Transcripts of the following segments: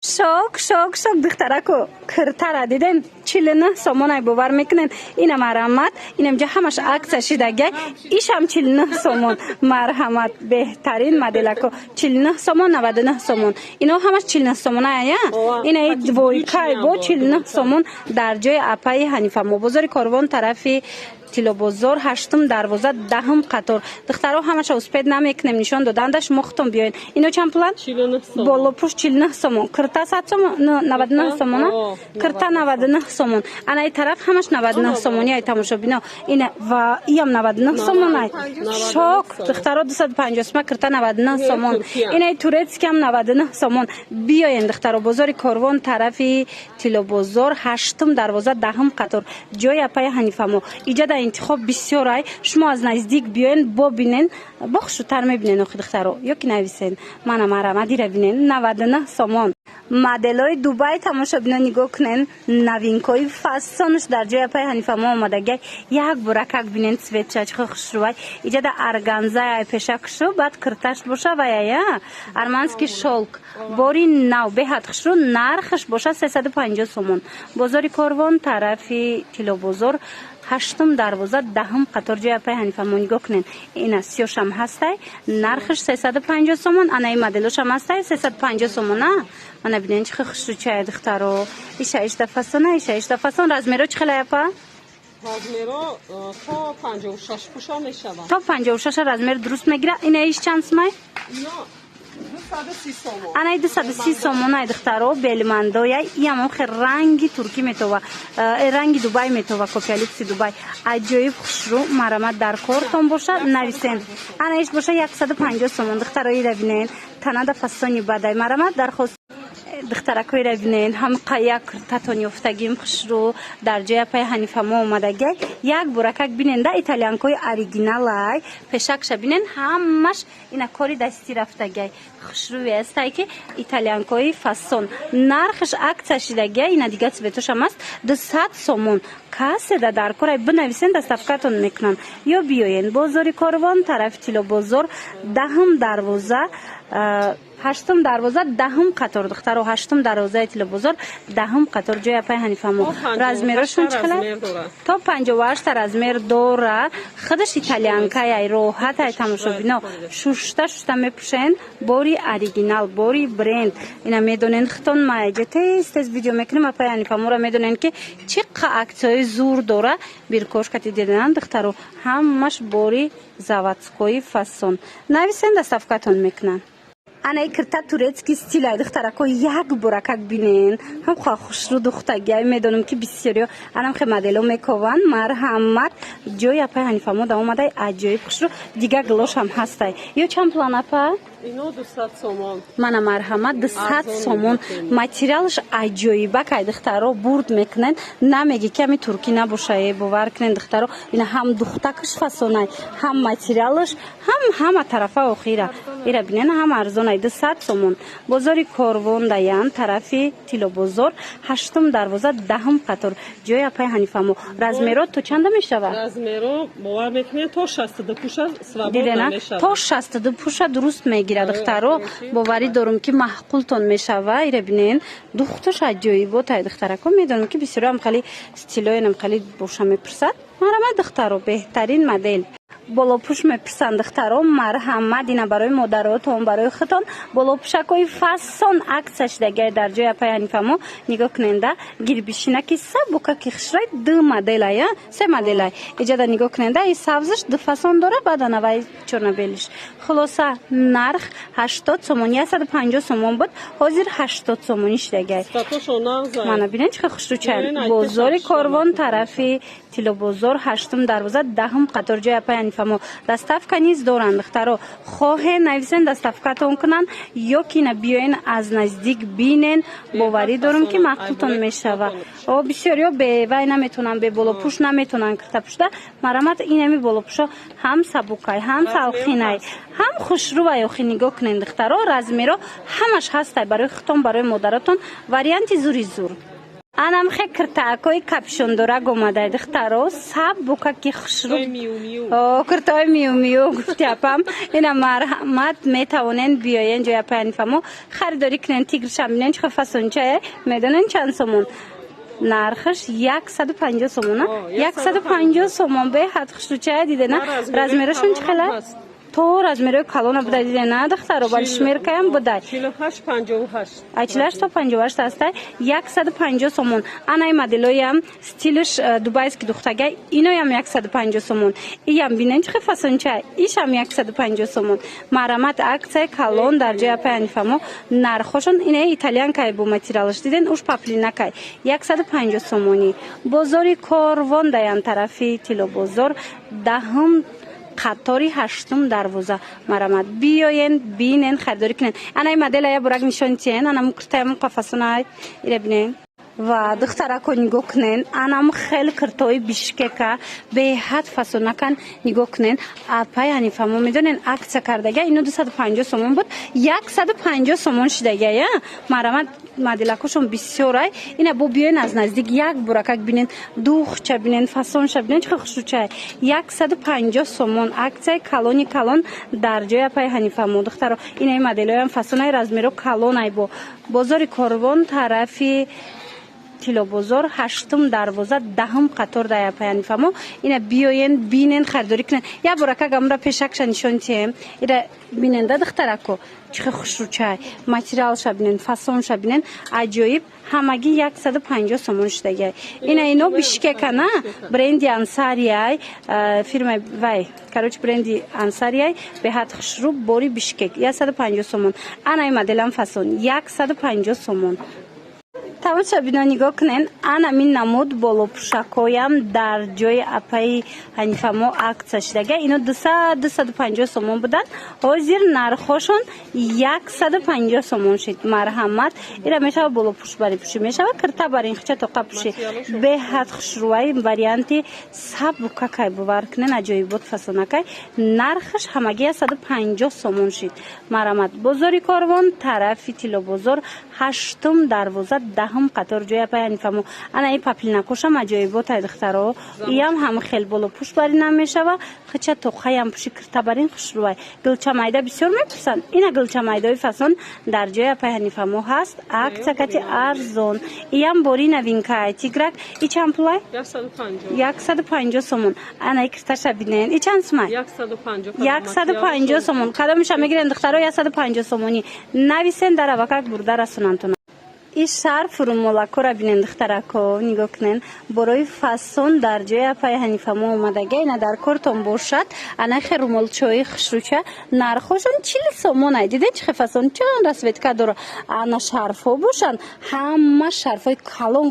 شوک دخترکو کرتر دیدن 49 سومونای باور میکنن اینم مرحمت اینم جا همش عکسش دیگه ایش هم 49 سومون مرحمت بهترین مدلکو 49 سومون 99 سومون اینا همش 49 سومونه یا اینا دویکای با 49 سومون در جای اپای حنیفه مبازار کاروان طرفی تیلو بازار هشتم دروازه دهم قطار دخترها همش اسپید نمیکنم نشان دادندش مختم بیاین اینو چند پلان 49 سومون بالا پوش 49 سومون کرتا 100 سومون 99 سومون کرتا 99 سومون انا این طرف همش 99 سومونی ای تماشا بینا این و یم 99 سومون ای شوک دخترها 250 سومون کرتا 99 سومون این تورецکی هم 99 سومون بیاین دخترها بازار کاروان طرفی تیلو بازار هشتم دروازه دهم قطار جای اپای حنیفه مو ایجاد انتخاب بسیار ای شما از نزدیک بیاین ببینین بخشوتر میبینین اخ دخترو یکی نویسین منم مرحمتی رو ببینین 99 سومون مدلای دبی تماشا بینا نگاه کنین نوینکای فصلش در جای پای حنیفه ما اومده یک برکک ببینین سویت چه خوشروای ایجاد ارگانزا پیشکشو بعد کرتاش باشه و یا ارمانسکی شلک باری نو به حد خشرو نرخش باشه 350 سومون بازار کاروان طرفی تیلو بازار هشتم دروازه دهم قطار جای پای حنیفه ما نگاه کنین این سیوش هم هسته نرخش 350 سومون انا این مدلش هم هسته 350 سومون نه من ببینین چه خوشو چه دخترو ایش دفعه ایش دفعه رزمیرو چه خیلی اپا رزمیرو تا 56 پوشا میشه تا 56 رزمیر درست میگیره این ایش چند سمای نه 230 سومون انا 230 سومون ای دخترو بلمندوی یم خیر رنگی ترکی میتوه رنگی دبی میتوه کپیالیکس دبی عجیب خوشرو مرمت در کارتون باشه نویسین انا ایش باشه 150 سومون دخترایی رو ببینین تنه فسانی بدای مرمت در خواست دخترکوی رو ببینین هم قایق تاتونی افتگیم خوشرو در جای پای حنیفه ما اومده یک برکک ببینین ده ایتالیانکوی اوریجینال ای پیشکش ببینین همش اینا کاری دستی رفته خوشروی است که ایتالیانکوی فاسون نرخش عکسش دیگه اینا دیگه سویتوش هم است 200 سومون کسی در کار بنویسین دستفکتون میکنن یا بیاین بازار کاروان طرف تیلو بازار دهم دروازه هشتم دروازه دهم قطار دختر و هشتم دروازه تیلو بازار دهم قطار جای پای حنیفه مو رزمیرشون چقدر تا 58 رزمیر دوره خودش ایتالیانکای ای راحت ای تماشا بینا شوشته میپوشن باری اوریجینال باری برند اینا میدونین خودتون ما تست ویدیو میکنیم پای حنیفه مو رو میدونین که چقدر عکسای زور داره بیرکوش کتی دیدن دخترو همش باری زاواتسکوی فاسون نویسین دستفکتون میکنن انا کرتا تورецکی ستیل دخترکو یک برکک بینین هم خوشرو دختگی میدونم که بسیاری انم خیلی مدلو میکوان مرحمت جای پای حنیفه ما دا اومده عجیب خوشرو دیگه گلوش هم هسته یا چند پلان اپا اینو 200 سومون من مرحمت 200 سومون ماتریالش عجیبه که دخترو برد میکنن نمیگه کمی ترکی نباشه باور کنین دخترو اینا هم دختکش فسونه هم ماتریالش هم طرفه اخیره ایرا بینن هم ارزونه 200 سومون بازار کاروان دیان طرفی تیلو بازار هشتم دروازه دهم قطار جای پای حنیفه مو رزمیرو تو چند میشه رزمیرو باور میکنین تا 62 پوشا سوابور میشه تا 62 پوشا درست میگیره دخترو باوری دارم که معقولتون میشوه ایره بینین دخترش عجیبه تا دخترکو میدونم که بسیار هم خیلی استیلای هم خیلی باشه میپرسد مرحمت دخترو بهترین مدل بالا پوش میپرسند دخترو مرحمت اینا برای مادراتون برای خودتون بالا پوشکای فاسون عکسش دیگه در جای پای حنیفه ما نگاه کننده گیر بشینه که سبوکا که خشرای دو مدل یا سه مدل ایجاد نگاه کننده این سبزش دو فاسون داره بعد نوای چورنبیلش خلاصه نرخ 80 سومون 150 سومون بود حاضر 80 سومونیش دیگه من ببینین چه خوشرو چند بازار کاروان طرفی تیلو بازار هشتم دروازه دهم قطار جای پای حنیفه ما دستفکه نیز دارند دخترو خواه نویسین دستفکتون کنن یا که بیاین از نزدیک بینین باوری دارم که معقولتون میشوه او بسیاری به وای نمیتونن به بالا پوش نمیتونن کرتا پوشته مرحمت اینمی بالا پوشا هم سبوکای هم سالخینای هم خوشرو و یخی نگاه کنین دخترو رزمیرو همش هسته برای خودتون برای مادراتون واریانت زوری زور анам хе киртаакои капшондораг омадай духтаро саб букаки хушру киртои миу гуфтиапам ина марҳамат метавонен биёен ҷояпай ҳанифамо харидорӣ кунен тигршам бинен чӣ хел фасончае медонен чанд сомон нархаш 150 сомон 150 сомон беҳад хушручая дидена размерашон чӣ хел аст то размерои калона буда дидена духтаро бали шмеркаям будай 48 то 58 астай 150 сомон анаи моделоям стилиш дубайский духтагай иноям 150 сомон иям бинен чӣ хел фасонча ишам 150 сомон марҳамат аксияи калон дар ҷои апай ҳанифамо нархошон инаи итальянкай бо материалаш диден уш паплинакай 150 сомонӣ бозори корвон даян тарафи тилобозор даҳм қатори 8 дарвоза марҳамат биёен бинен харидорӣ кунен анаи моделая бурак нишони тиен анам киртаям қафасонай ира бинен ва духтарако нигоҳ кунен анам хел киртои бишкека беҳад фасонакан нигоҳ кунен апай ҳанифамо медонен аксия кардага ино 250 сомон буд 150 сомон шидагая марҳамат моделакошон бисёрай ина бо биёен аз наздик як буракак бинен духча бинен фасонша бинен чӣ хел хушручае 150 сомон аксияи калони калон дар ҷои апай ҳанифамо духтаро инаи моделоям фасонай размеро калонай бо бозори корвон тарафи тилобозор 8 дарвоза 10 қатор дар апай ҳанифамо ина биёен бинен харидорӣ кунен я буракак амра пешакша нишон тием ира бинен да духтарако чӣ хел хушручай материалша бинен фасонша бинен аҷоиб ҳамагӣ 150 сомон шидагай ина ино бишкекана бренди ансарияй фирмаи вай короче бренди ансарияй беҳад хушрӯ бори бишкек 150 сомон анаи моделам фасон 150 сомон тамоша бино нигоҳ кунен анамин намуд болопӯшакоям дар ҷои апаи ҳанифамо аксия шидага ино 250 сомон буданд ҳозир нархошон 150 сомон шид марҳамат ира мешава болопӯш бари пӯшӣ мешава кирта баринхча тоқа пӯшӣ беҳад хушрӯаи варианти сабукакай бовар кунен аҷоибот фасонакай нархаш ҳамагӣ 150 сомон шид марҳамат бозори корвон тарафи тилобозор 8 дарвоза 10 қатор ҷои апай ҳанифамо анаи паплинакошам аҷоиботай духтаро иям ҳам хел болопӯш бари намешава хича тоқаям пӯши киртабарин хушрӯай гилчамайда бисёр мепурсанд ина гилчамайдаи фасон дар ҷои апай ҳанифамо ҳаст аксакати арзон иям бори новинкай тиграк и чанд пулай 150 сомон анаи кирташа бинен и чанд сумай 150 сомон кадомиша мегирен духтаро 150 сомонӣ нависен дар авакак бурда расонантона ин шарфу румолакора бинен духтарако нигоҳ кунен борои фасон дар ҷои апай ҳанифамо омадага ина дар кортон бошад анахе румолчои хушруча нархошон 40 сомонай диден чӣ хел фасон чанд расветка дора ана шарфҳо бошанд ҳама шарфҳои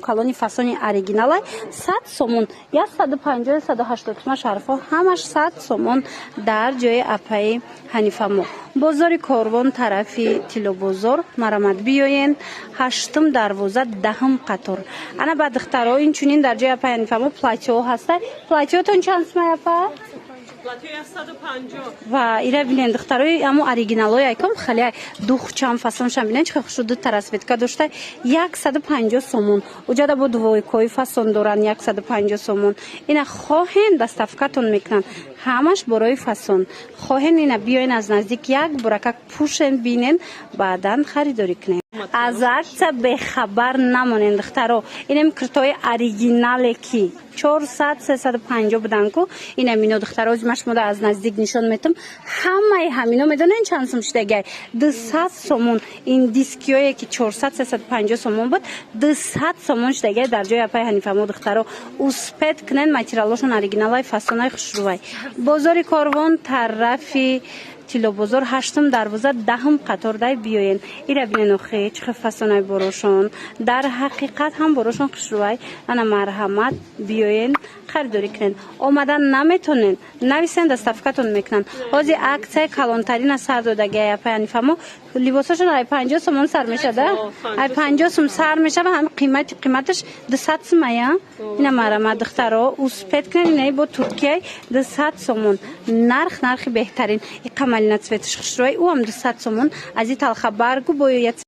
калони фасони оригиналай 100 сомон 150 180 шарфҳо ҳамаш 100 сомон дар ҷои апай ҳанифамо бозори корвон тарафи тилобозор марҳамат биёен 8 дарвоза 10 қатор ана ба духтаро инчунин дар ҷои апай ҳанифамо платьё ҳастай платьётон чанд сумай апа ва ира бинен духтарои амо оригиналои айком хеле духчам фасоншам бинен чӣ хел хушрӯ ду тарасветка доштай 150 сомон уҷада бо двойкои фасон доран 150 сомон ина хоҳен доставкатон мекунанд ҳамаш борои фасон хоҳен ина биёен аз наздик як буракак пӯшен бинен баъдан харидорӣ кунен аз аксия бехабар намонен духтаро инам киртои оригинале ки 400-350 буданку ина мино духтаро машмода аз наздик нишон метам ҳамаи ҳамино медонен чанд сум шидагай 200 сомон ин дискиое ки 400-350 сомон буд 200 сомон шидагай дар ҷои апай ҳанифамо духтаро успет кунен материалошон оригиналай фасонай хушрӯвай бозори корвон тарафи тилобозор 8 дарвоза 10 қатор дай биёен ира бинен охи чӣ хел фасонай борошон дар ҳақиқат ҳам борошон хушрӯвай ана марҳамат биёен харидорӣ кунен омадан наметонен нависен доставкатон мекунанд ҳозир аксияи калонтарина сар додагай апай ҳанифамо либосошон ай 50 сомон сар мешада ай 50 сум сар мешава ҳам қиматаш 200 сумая ина марҳамат духтаро успет кунен инаи бо туркияй 200 сомон нархи беҳтарин и қамалина цветаш хушрӯвай ӯам 200 сомон аз и талхабаргу боё